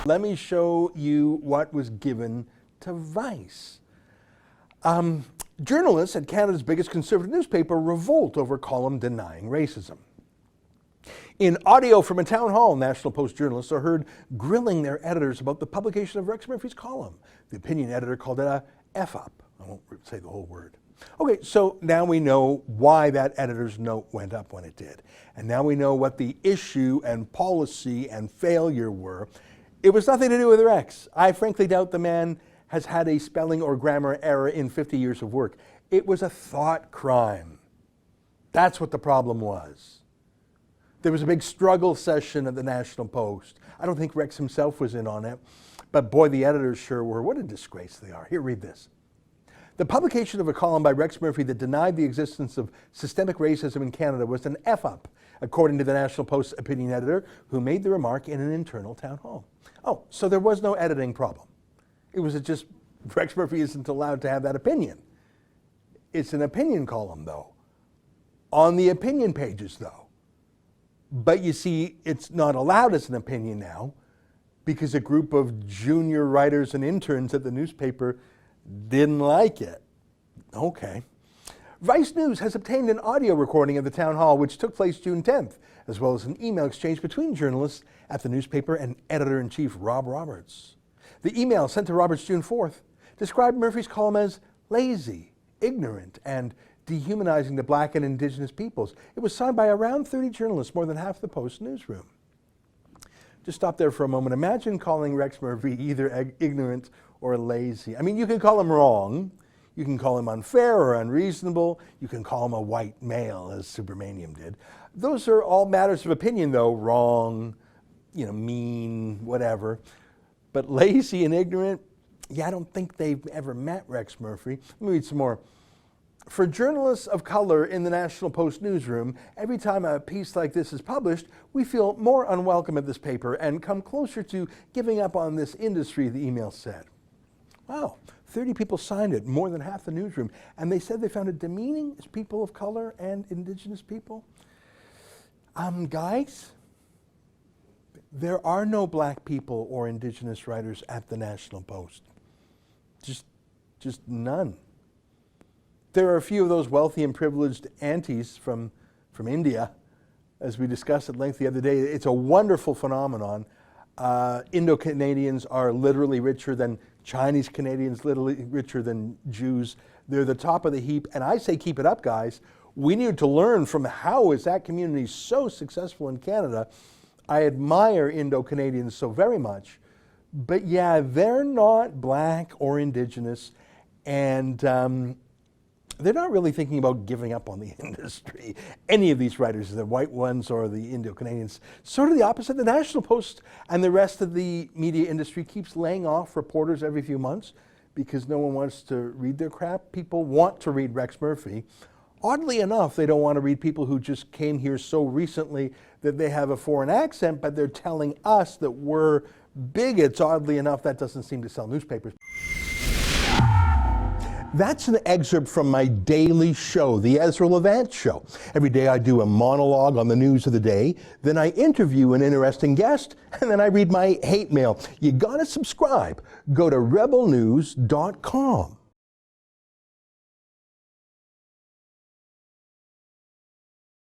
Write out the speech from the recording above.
Let me show you what was given to Vice. Journalists at Canada's biggest conservative newspaper revolt over column denying racism. In audio from a town hall, National Post journalists are heard grilling their editors about the publication of Rex Murphy's column. The opinion editor called it a F-up. I won't say the whole word. Okay, so now we know why that editor's note went up when it did. And now we know what the issue and policy and failure were. It was nothing to do with Rex. I frankly doubt the man has had a spelling or grammar error in 50 years of work. It was a thought crime. That's what the problem was. There was a big struggle session at the National Post. I don't think Rex himself was in on it, but boy, the editors sure were. What a disgrace they are. Here, read this. The publication of a column by Rex Murphy that denied the existence of systemic racism in Canada was an F-up, according to the National Post's opinion editor, who made the remark in an internal town hall. Oh, so there was no editing problem. It was just Rex Murphy isn't allowed to have that opinion. It's an opinion column, though. On the opinion pages, though. But you see, it's not allowed as an opinion now because a group of junior writers and interns at the newspaper didn't like it. Okay. Vice News has obtained an audio recording of the town hall, which took place June 10th, as well as an email exchange between journalists at the newspaper and editor-in-chief Rob Roberts. The email sent to Roberts June 4th described Murphy's column as lazy, ignorant, and dehumanizing the Black and Indigenous peoples. It was signed by around 30 journalists, more than half the Post newsroom. Just stop there for a moment. Imagine calling Rex Murphy either ignorant or lazy. I mean, you can call him wrong, you can call him unfair or unreasonable, you can call him a white male, as Subramaniam did. Those are all matters of opinion, though. Wrong, mean, whatever. But lazy and ignorant, yeah, I don't think they've ever met Rex Murphy. Let me read some more. For journalists of color in the National Post newsroom, every time a piece like this is published, we feel more unwelcome at this paper and come closer to giving up on this industry, the email said. Wow, 30 people signed it, more than half the newsroom, and they said they found it demeaning as people of color and Indigenous people. Guys, there are no Black people or Indigenous writers at the National Post. Just none. There are a few of those wealthy and privileged aunties from India, as we discussed at length the other day. It's a wonderful phenomenon. Indo-Canadians are literally richer than Chinese Canadians, literally richer than Jews. They're the top of the heap, and I say keep it up, guys. We need to learn from how is that community so successful in Canada. I admire Indo-Canadians so very much, but yeah, they're not Black or Indigenous, and they're not really thinking about giving up on the industry. Any of these writers, the white ones or the Indo-Canadians, sort of the opposite. The National Post and the rest of the media industry keeps laying off reporters every few months because no one wants to read their crap. People want to read Rex Murphy. Oddly enough, they don't want to read people who just came here so recently that they have a foreign accent, but they're telling us that we're bigots. Oddly enough, that doesn't seem to sell newspapers. That's an excerpt from my daily show, The Ezra Levant Show. Every day I do a monologue on the news of the day, then I interview an interesting guest, and then I read my hate mail. You gotta subscribe. Go to rebelnews.com.